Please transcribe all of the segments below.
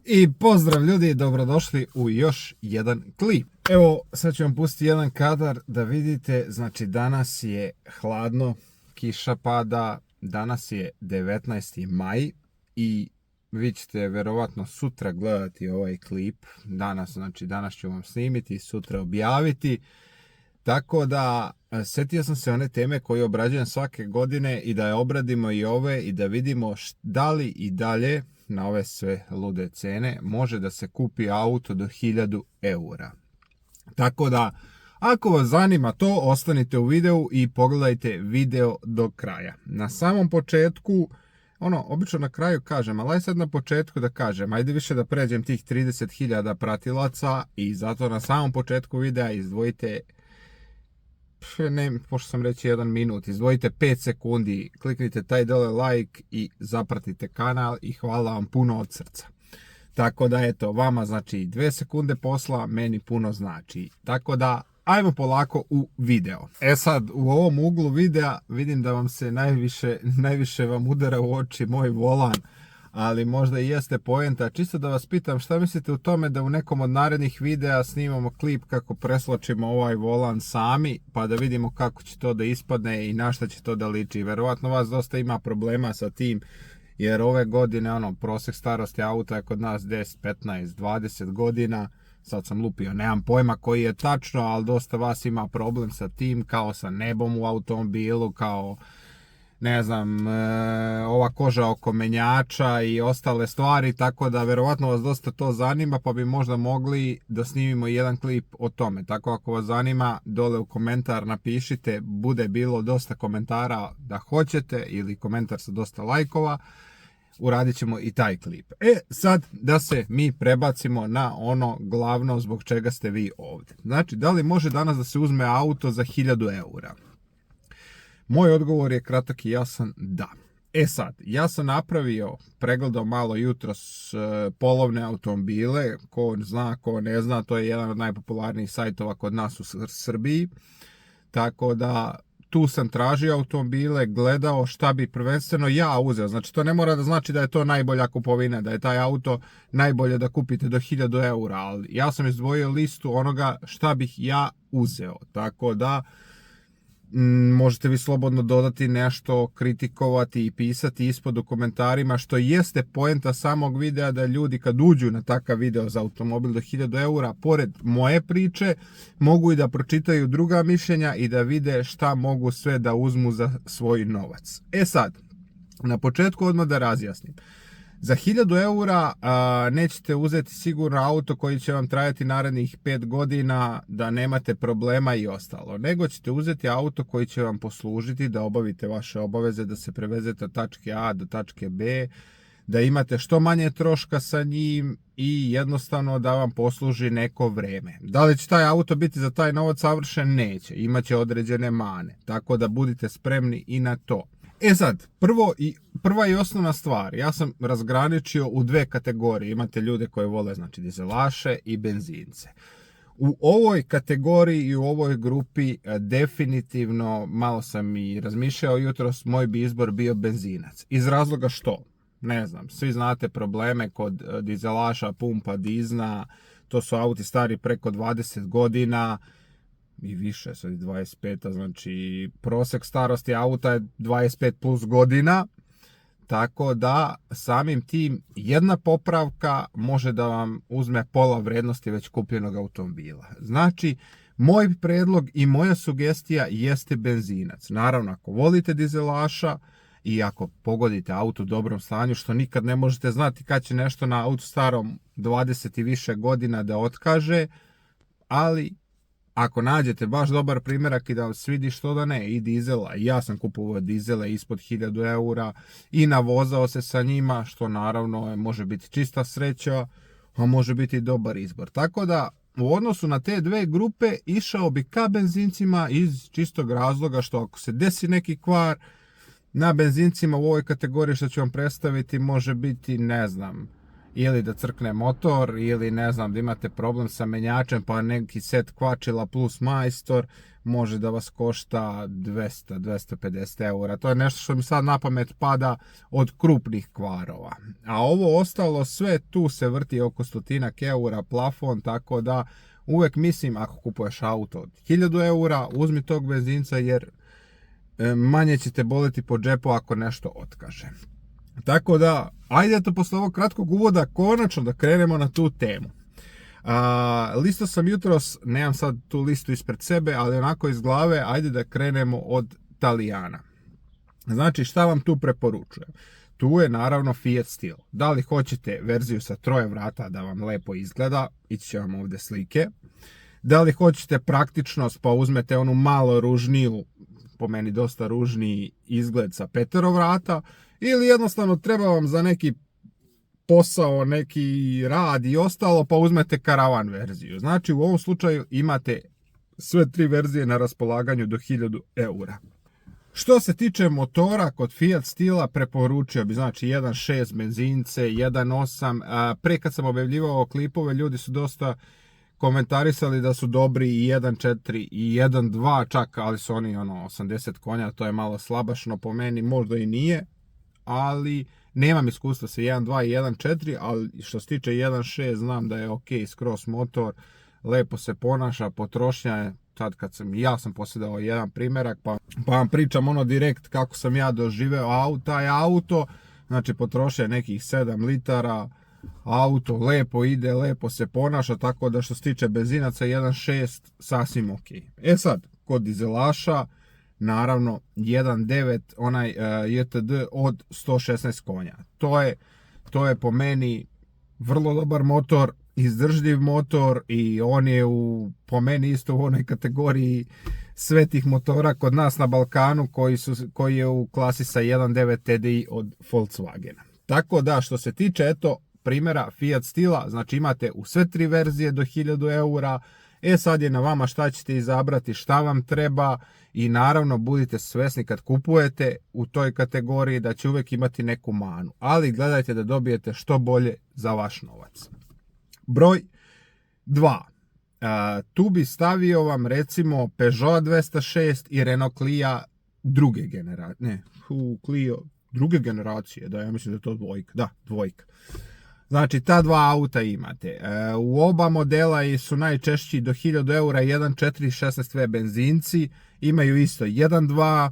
I pozdrav ljudi, dobrodošli u još jedan klip. Evo, sad ću vam pustiti jedan kadar da vidite, znači danas je hladno, kiša pada, danas je 19. maj i vi ćete verovatno sutra gledati ovaj klip. Danas ću vam snimiti, sutra objaviti. Tako da, setio sam se one teme koje obrađujem svake godine i da je obradimo i ove i da vidimo da li i dalje na ove sve lude cene može da se kupi auto do 1000 eura. Tako da, ako vas zanima to, ostanite u videu i pogledajte video do kraja. Na samom početku, obično na kraju kažem, ali aj sad na početku da kažem, ajde više da pređem tih 30.000 pratilaca i zato na samom početku videa izdvojite pošto sam reći 1 minut, izdvojite 5 sekundi, kliknite taj dole like i zapratite kanal i hvala vam puno od srca. Tako da eto, vama znači 2 sekunde posla, meni puno znači. Tako da, ajmo polako u video. E sad, u ovom uglu videa vidim da vam se najviše vam udara u oči moj volan, ali možda i jeste poenta. Čisto da vas pitam, šta mislite u tome da u nekom od narednih videa snimamo klip kako preslačimo ovaj volan sami, pa da vidimo kako će to da ispadne i na šta će to da liči. Verovatno vas dosta ima problema sa tim, jer ove godine prosek starosti auta je kod nas 10, 15, 20 godina. Sad sam lupio, nemam pojma koji je tačno, ali dosta vas ima problem sa tim, kao sa nebom u automobilu, kao ne znam, ova koža oko menjača i ostale stvari, tako da verovatno vas dosta to zanima, pa bi možda mogli da snimimo jedan klip o tome. Tako ako vas zanima, dole u komentar napišite, bude bilo dosta komentara da hoćete ili komentar sa dosta lajkova, uradit ćemo i taj klip. Sad da se mi prebacimo na ono glavno zbog čega ste vi ovdje. Znači, da li može danas da se uzme auto za 1000 eura? Moj odgovor je kratak i jasan, da. Sad, ja sam pregledao malo jutros polovne automobile, ko zna, ko ne zna, to je jedan od najpopularnijih sajtova kod nas u Srbiji, tako da tu sam tražio automobile, gledao šta bi prvenstveno ja uzeo, znači to ne mora da znači da je to najbolja kupovina, da je taj auto najbolje da kupite do 1000 eura, ali ja sam izdvojio listu onoga šta bih ja uzeo, tako da možete vi slobodno dodati nešto, kritikovati i pisati ispod u komentarima, što jeste poenta samog videa, da ljudi kad uđu na takav video za automobil do 1000 eura, pored moje priče, mogu i da pročitaju druga mišljenja i da vide šta mogu sve da uzmu za svoj novac. Sad, na početku odmah da razjasnim. Za 1000 eura nećete uzeti sigurno auto koji će vam trajati narednih 5 godina, da nemate problema i ostalo. Nego ćete uzeti auto koji će vam poslužiti da obavite vaše obaveze, da se prevezete od tačke A do tačke B, da imate što manje troška sa njim i jednostavno da vam posluži neko vreme. Da li će taj auto biti za taj novac savršen? Neće. Imaće određene mane. Tako da budite spremni i na to. Sad, prva i osnovna stvar, ja sam razgraničio u 2 kategorije. Imate ljude koji vole, znači, dizelaše i benzince. U ovoj kategoriji i u ovoj grupi definitivno, malo sam i razmišljao jutros, moj bi izbor bio benzinac. Iz razloga što? Ne znam, svi znate probleme kod dizelaša, pumpa, dizna, to su auti stari preko 20 godina, i više, sad je 25, znači prosek starosti auta je 25 plus godina, tako da samim tim jedna popravka može da vam uzme pola vrednosti već kupljenog automobila. Znači, moj predlog i moja sugestija jeste benzinac. Naravno, ako volite dizelaša i ako pogodite auto u dobrom stanju, što nikad ne možete znati kad će nešto na autu starom 20 i više godina da otkaže, ali ako nađete baš dobar primjerak i da vam svidi, što da ne, i dizela. I ja sam kupovao dizele ispod 1000 eura i navozao se sa njima, što naravno može biti čista sreća, a može biti dobar izbor. Tako da, u odnosu na te 2 grupe, išao bi ka benzincima iz čistog razloga što ako se desi neki kvar na benzincima u ovoj kategoriji što ću vam predstaviti, može biti, ne znam, ili da crkne motor, ili ne znam, da imate problem sa menjačem, pa neki set kvačila plus majstor može da vas košta 200-250 eura. To je nešto što mi sad na pamet pada od krupnih kvarova. A ovo ostalo sve tu se vrti oko 100 eura plafon, tako da uvek mislim, ako kupuješ auto od 1000 eura, uzmi tog benzinca jer manje ćete boleti po džepu ako nešto otkaže. Tako da, ajde to posle ovog kratkog uvoda konačno da krenemo na tu temu. Listao sam jutros, nemam sad tu listu ispred sebe, ali onako iz glave, ajde da krenemo od Talijana. Znači, šta vam tu preporučujem? Tu je naravno Fiat Steel. Da li hoćete verziju sa 3 vrata da vam lepo izgleda, ići će vam ovdje slike. Da li hoćete praktičnost, pa uzmete onu malo ružniju, po meni dosta ružniji izgled sa 5 vrata, ili jednostavno treba vam za neki posao, neki rad i ostalo, pa uzmete karavan verziju. Znači, u ovom slučaju imate sve 3 verzije na raspolaganju do 1000 eura. Što se tiče motora, kod Fiat Steela preporučio bi, znači 1.6 benzince, 1.8, pre kad sam objavljivao klipove, ljudi su dosta komentarisali da su dobri i 1.4 i 1.2 čak, ali su oni 80 konja, to je malo slabašno po meni, možda i nije, ali nemam iskustva sa 1.2 i 1.4, ali što se tiče 1.6 znam da je ok, skroz motor, lepo se ponaša, potrošnja je, sad kad ja sam posjedao jedan primjerak, pa vam pričam direkt kako sam ja doživeo taj auto, znači potrošnja je nekih 7 litara, auto lepo ide, lepo se ponaša, tako da što se tiče benzinaca 1.6 sasvim ok. E sad, kod dizelaša, naravno 1.9 onaj JTD od 116 konja. To je po meni vrlo dobar motor, izdržljiv motor i on je po meni isto u onoj kategoriji svetih motora kod nas na Balkanu koji je u klasi sa 1.9 TDI od Volkswagena. Tako da što se tiče primjera Fiat Steela, znači imate u sve 3 verzije do 1000 eura. Sad je na vama šta ćete izabrati, šta vam treba i naravno budite svjesni kad kupujete u toj kategoriji da će uvijek imati neku manu. Ali gledajte da dobijete što bolje za vaš novac. Broj 2. Tu bi stavio vam recimo Peugeot 206 i Renault Clio druge generacije. Ne, Clio druge generacije, da, ja mislim da je to dvojka. Da, dvojka. Znači, ta 2 auta imate. U oba modela su najčešći do 1000 eura 1.4 i 16V benzinci. Imaju isto 1.2,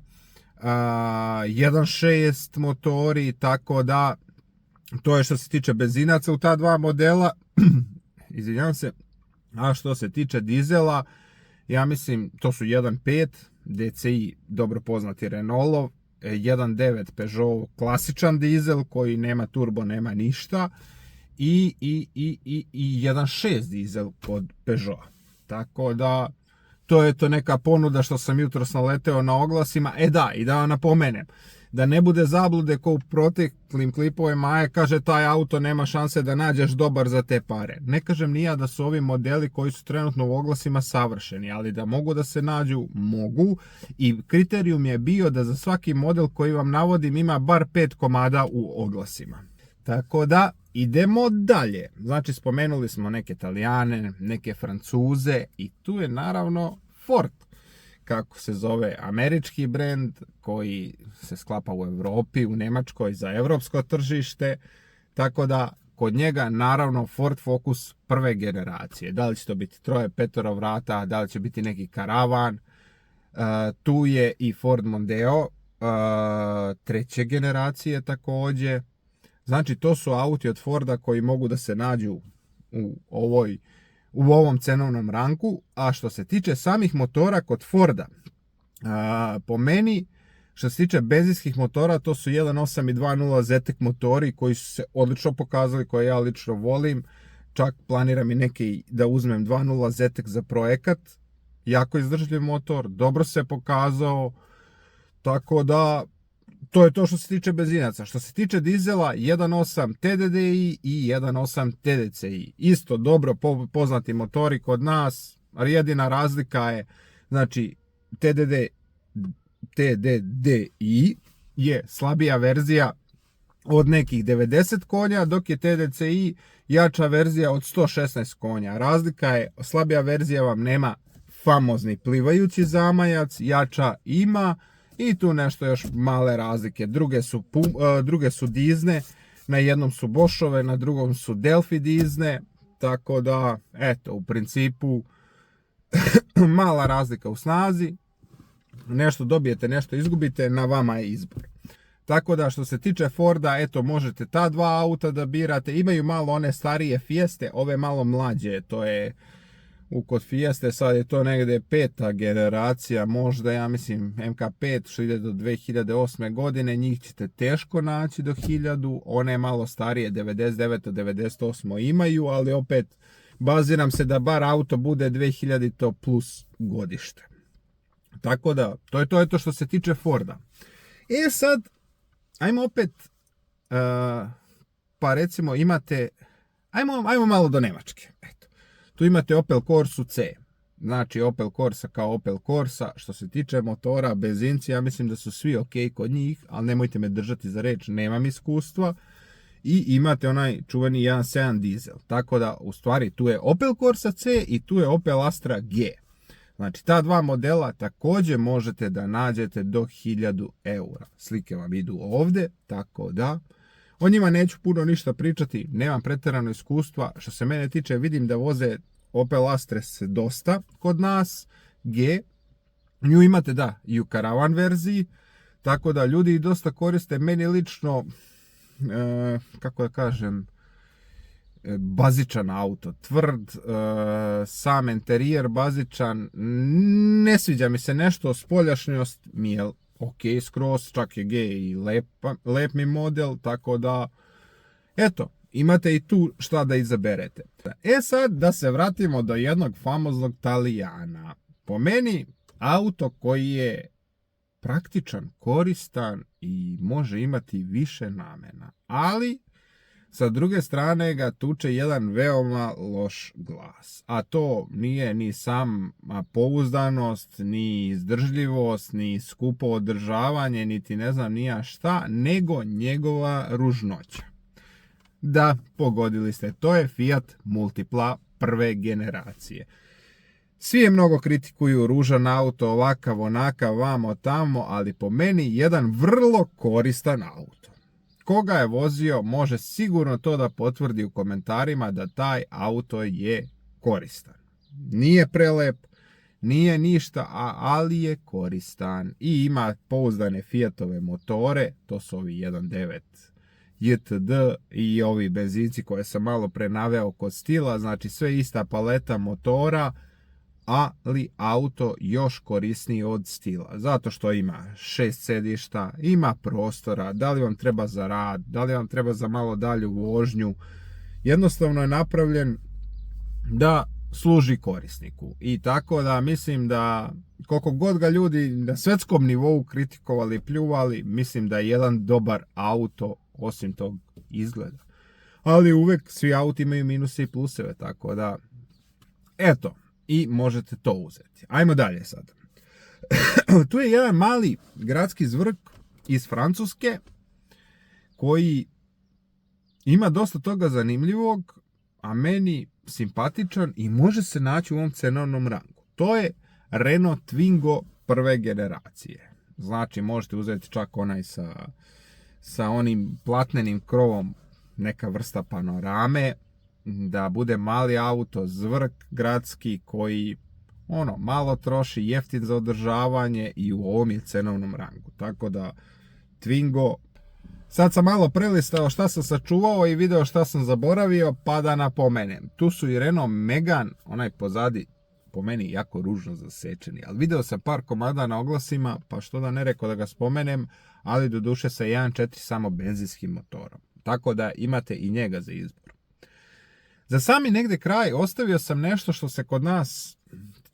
1.6 motori, tako da to je što se tiče benzinaca u ta 2 modela. Izvinjavam se. A što se tiče dizela, ja mislim to su 1.5 DCI, dobro poznati Renaultov, 1.9 Peugeot klasičan dizel koji nema turbo, nema ništa. I 1.6 dizel kod Peugeota. Tako da, to je to neka ponuda što sam jutros naleteo na oglasima. I da vam napomenem, da ne bude zablude ko u proteklim klipovima, kaže taj auto nema šanse da nađeš dobar za te pare. Ne kažem ni ja da su ovi modeli koji su trenutno u oglasima savršeni, ali da mogu da se nađu, mogu. I kriterijum je bio da za svaki model koji vam navodim ima bar 5 komada u oglasima. Tako da, idemo dalje. Znači, spomenuli smo neke Talijane, neke Francuze i tu je naravno Ford, kako se zove, američki brend koji se sklapa u Europi, u Njemačkoj za evropsko tržište. Tako da, kod njega naravno Ford Focus prve generacije. Da li će to biti 3, 5 vrata, da li će biti neki karavan. Tu je i Ford Mondeo, 3. generacije također. Znači, to su auti od Forda koji mogu da se nađu u ovom cenovnom ranku. A što se tiče samih motora kod Forda, po meni, što se tiče benzinskih motora, to su 1.8 i 2.0 ZTEC motori koji su se odlično pokazali, koje ja lično volim. Čak planiram i neki da uzmem 2.0 ZTEC za projekat. Jako izdržljiv motor, dobro se pokazao, tako da to je to što se tiče benzinaca. Što se tiče dizela, 1.8 TDDI i 1.8 TDCI. Isto dobro poznati motori kod nas, jedina razlika je, znači, TDDI je slabija verzija od nekih 90 konja, dok je TDCi jača verzija od 116 konja. Razlika je, slabija verzija vam nema famozni plivajući zamajac, jača ima i tu nešto još male razlike. Druge su dizne, na jednom su Boschove, na drugom su Delphi dizne, tako da, eto, u principu mala razlika u snazi, nešto dobijete, nešto izgubite, na vama je izbor. Tako da što se tiče Forda, eto, možete ta dva auta da birate, imaju malo one starije Fieste, ove malo mlađe, to je kod Fieste, sad je to negdje 5. generacija, možda ja mislim MK5 što ide do 2008. godine, njih ćete teško naći do 1000, one malo starije 99. 98. imaju, ali opet baziram se da bar auto bude 2000 plus godište. Tako da, to je to što se tiče Forda. Sad, ajmo opet, pa recimo imate, ajmo malo do Njemačke. Eto. Tu imate Opel Corsa C. Znači Opel Corsa kao Opel Corsa. Što se tiče motora, benzinci, ja mislim da su svi ok kod njih, ali nemojte me držati za reč, nemam iskustva. I imate onaj čuveni 1.7 dizel. Tako da, u stvari, tu je Opel Corsa C i tu je Opel Astra G. Znači, ta dva modela također možete da nađete do 1000 eura. Slike vam idu ovdje, tako da o njima neću puno ništa pričati, nemam pretjerano iskustva. Što se mene tiče, vidim da voze Opel Astra se dosta kod nas, G. Nju imate, da, i u Caravan verziji, tako da ljudi dosta koriste. Meni lično, kako da kažem, bazičan auto, tvrd, sam interijer bazičan, ne sviđa mi se nešto, spoljašnjost mi je ok skroz, čak je G i lep mi model, tako da, eto, imate i tu šta da izaberete. Sad da se vratimo do jednog famoznog Talijana. Po meni, auto koji je praktičan, koristan i može imati više namena, ali sa druge strane ga tuče jedan veoma loš glas. A to nije ni sam pouzdanost, ni izdržljivost, ni skupo održavanje, niti ne znam ni ja šta, nego njegova ružnoća. Da, pogodili ste, to je Fiat Multipla prve generacije. Svi je mnogo kritikuju ružan auto, ovakav, onakav, vamo, tamo, ali po meni jedan vrlo koristan auto. Koga je vozio može sigurno to da potvrdi u komentarima da taj auto je koristan. Nije prelep, nije ništa, ali je koristan i ima pouzdane Fiatove motore, to su ovi 1.9 JTD i ovi benzinci koje sam malo pre naveo kod Stila, znači sve ista paleta motora, ali auto još korisniji od Stila, zato što ima 6 sedišta, ima prostora, da li vam treba za rad, da li vam treba za malo dalju vožnju, jednostavno je napravljen da služi korisniku. I tako da mislim da koliko god ga ljudi na svjetskom nivou kritikovali i pljuvali, mislim da je jedan dobar auto osim tog izgleda. Ali uvek svi auti imaju minuse i pluseve, tako da eto, i možete to uzeti. Ajmo dalje sad. Tu je jedan mali gradski zvrk iz Francuske koji ima dosta toga zanimljivog, a meni simpatičan i može se naći u ovom cenovnom rangu. To je Renault Twingo prve generacije. Znači možete uzeti čak onaj sa onim platnenim krovom, neka vrsta panorame, da bude mali auto, zvrk gradski koji malo troši, jeftin za održavanje i u ovom je cenovnom rangu. Tako da Twingo, sad sam malo prelistao šta sam sačuvao i video šta sam zaboravio, pa da napomenem. Tu su i Renault Megane, onaj pozadi po meni jako ružno zasečeni, ali video sam par komada na oglasima, pa što da ne rekao da ga spomenem, ali doduše sa 1.4 samo benzinskim motorom. Tako da imate i njega za izbor. Za sami negde kraj ostavio sam nešto što se kod nas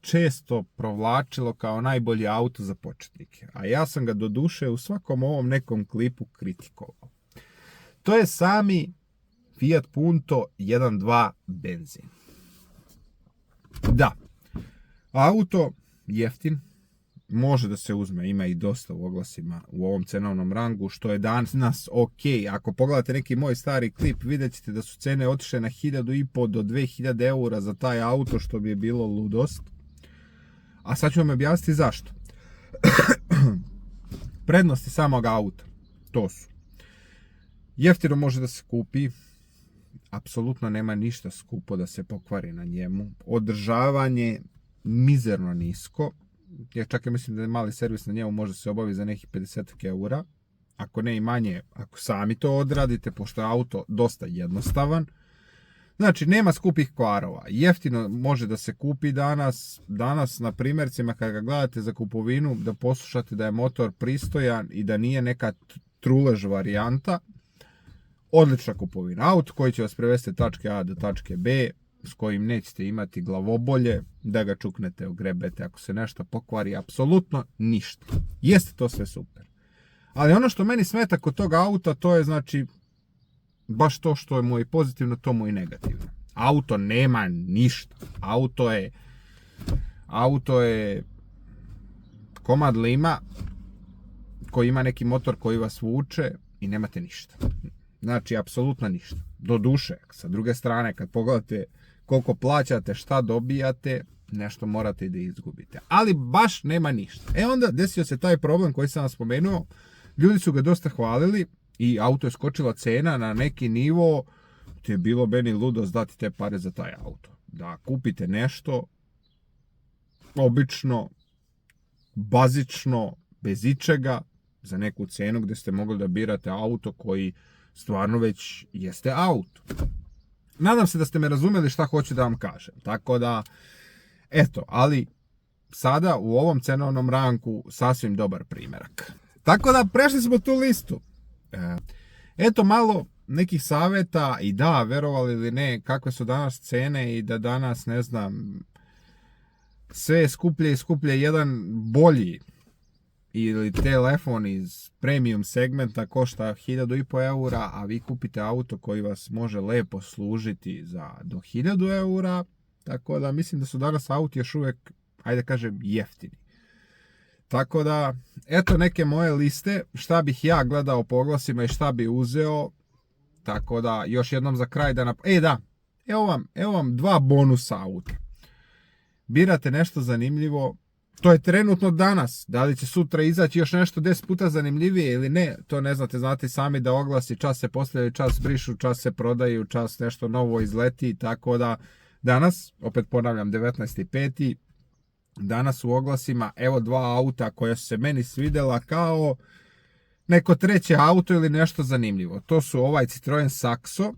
često provlačilo kao najbolji auto za početnike, a ja sam ga doduše u svakom ovom nekom klipu kritikovao. To je sami Fiat Punto 1.2 benzin. Da, auto jeftin, može da se uzme, ima i dosta u oglasima u ovom cenovnom rangu, što je danas ok. Ako pogledate neki moj stari klip, vidjet ćete da su cene otišle na 1.500 do 2.000 eura za taj auto, što bi je bilo ludost. A sad ću vam objasniti zašto. Prednosti samog auta, to su: jeftino može da se kupi, apsolutno nema ništa skupo da se pokvari na njemu, održavanje mizerno nisko, ja čak mislim da je mali servis na njemu može se obavi za nekih 50 eura, ako ne i manje, ako sami to odradite, pošto je auto dosta jednostavan. Znači, nema skupih kvarova, jeftino može da se kupi danas na primjercima kad ga gledate za kupovinu, da poslušate da je motor pristojan i da nije neka trulež varijanta. Odlična kupovina, auto koji će vas prevesti od tačke A do tačke B, s kojim nećete imati glavobolje, da ga čuknete, ogrebete, ako se nešto pokvari, apsolutno ništa. Jeste to sve super. Ali ono što meni smeta kod tog auta, to je znači baš to što je mu i pozitivno, to mu i negativno. Auto nema ništa. Auto je komad lima koji ima neki motor koji vas vuče i nemate ništa. Znači, apsolutno ništa. Doduše, sa druge strane, kad pogledate koliko plaćate, šta dobijate, nešto morate i da izgubite. Ali baš nema ništa. Onda desio se taj problem koji sam vam spomenuo. Ljudi su ga dosta hvalili i auto je skočila cena na neki nivo, te je bilo meni ludost dati te pare za taj auto. Da kupite nešto obično, bazično, bez ičega, za neku cenu gdje ste mogli da birate auto koji stvarno već jeste auto. Nadam se da ste me razumjeli šta hoću da vam kažem. Tako da, eto, ali sada u ovom cenovnom ranku sasvim dobar primjerak. Tako da, prešli smo tu listu. Eto malo nekih savjeta i da, verovali ili ne, kakve su danas cene i da danas, ne znam, sve je skuplje i skuplje. Jedan bolji ili telefon iz premium segmenta košta 1.500 eura, a vi kupite auto koji vas može lepo služiti za do 1.000 eura. Tako da mislim da su danas auti još uvijek, hajde kažem, jeftini. Tako da, eto neke moje liste, šta bih ja gledao po oglasima i šta bi uzeo. Tako da, još jednom za kraj da evo vam dva bonusa auta. Birate nešto zanimljivo, to je trenutno danas, da li će sutra izaći još nešto 10 puta zanimljivije ili ne, to ne znate, znate sami da oglasi čas se postavljaju, čas brišu, čas se prodaju, čas nešto novo izleti, tako da danas, opet ponavljam, 19.5. Danas u oglasima, evo dva auta koja su se meni svidjela kao neko treće auto ili nešto zanimljivo. To su ovaj Citroen Saxo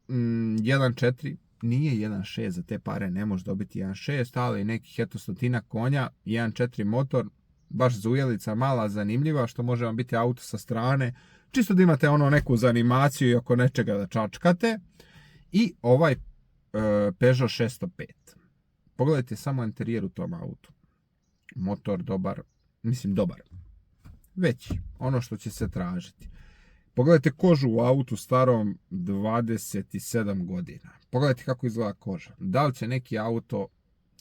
1.4, nije 1.6, za te pare ne može dobiti 1.6, ali nekih eto stotina konja, 1.4 motor, baš zujelica mala, zanimljiva, što može vam biti auto sa strane, čisto da imate ono neku za animaciju i oko nečega da čačkate. I ovaj Peugeot 605. Pogledajte samo interijer u tom autu. Motor dobar, mislim dobar. Veći, ono što će se tražiti. Pogledajte kožu u autu starom 27 godina. Pogledajte kako izgleda koža. Da li će neki auto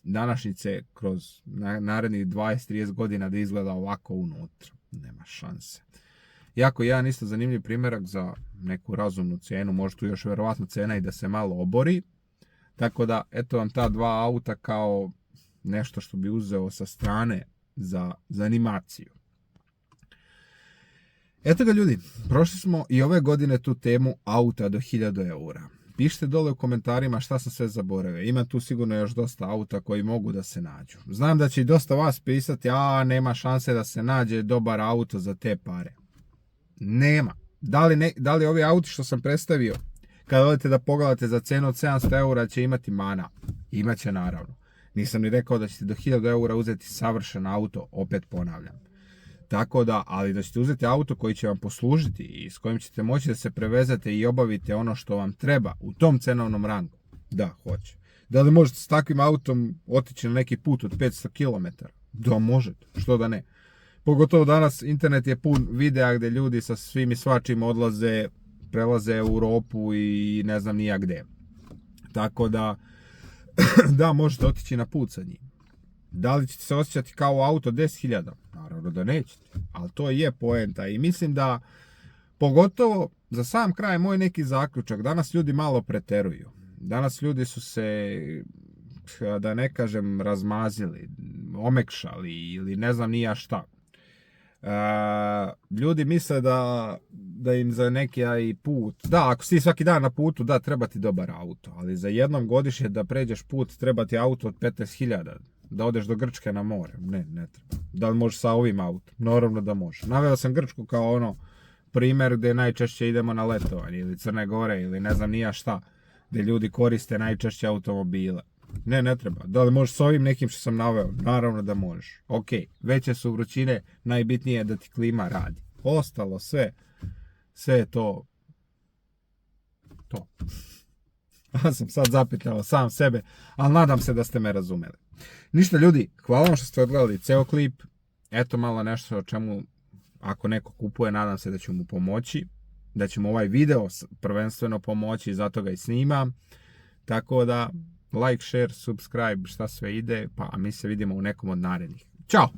današnjice kroz narednih 20-30 godina da izgleda ovako unutra? Nema šanse. Jako jedan isto zanimljiv primjerak za neku razumnu cijenu. Može tu još vjerovatno cena i da se malo obori. Tako da, eto vam ta dva auta kao nešto što bi uzeo sa strane za animaciju. Eto ga ljudi, prošli smo i ove godine tu temu auta do 1.000 eura. Pišite dole u komentarima šta sam sve zaboravio. Ima tu sigurno još dosta auta koji mogu da se nađu. Znam da će i dosta vas pisati, nema šanse da se nađe dobar auto za te pare. Nema. Da li ovi auti što sam predstavio, kada odete da pogledate za cenu od 700 eura će imati mana? Imaće naravno. Nisam ni rekao da ćete do 1.000 eura uzeti savršen auto, opet ponavljam. Tako da, ali da ćete uzeti auto koji će vam poslužiti i s kojim ćete moći da se prevezete i obavite ono što vam treba u tom cenovnom rangu. Da, hoće. Da li možete s takvim autom otići na neki put od 500 km? Da, možete. Što da ne? Pogotovo danas internet je pun videa gdje ljudi sa svim i svačim odlaze, prelaze Europu i ne znam nija gdje. Tako da, da, možete otići na put sa njim. Da li ćete se osjećati kao auto 10.000? Naravno da nećete, ali to je poenta i mislim da pogotovo za sam kraj moj neki zaključak, danas ljudi malo preteruju. Danas ljudi su se, da ne kažem, razmazili, omekšali ili ne znam ni ja šta. Ljudi misle da im za neki put, da, ako si svaki dan na putu, da, treba ti dobar auto, ali za jednom godišnje da pređeš put treba ti auto od 15.000, da odeš do Grčke na more, ne treba. Da li možeš sa ovim autom? Naravno da može. Naveo sam Grčku kao ono primjer gdje najčešće idemo na letovanje ili Crne Gore ili ne znam ni ja šta, gdje ljudi koriste najčešće automobile. Ne treba. Da li možeš s ovim nekim što sam naveo? Naravno da možeš. Ok, veće su vrućine, najbitnije je da ti klima radi. Ostalo sve je to. Ja sam sad zapitao sam sebe, ali nadam se da ste me razumeli. Ništa ljudi, hvala vam što ste odgledali ceo klip. Eto malo nešto o čemu, ako neko kupuje, nadam se da ću mu pomoći. Da će mu ovaj video prvenstveno pomoći, zato ga i snimam. Tako da, like, share, subscribe, šta sve ide, pa mi se vidimo u nekom od narednih. Ćao!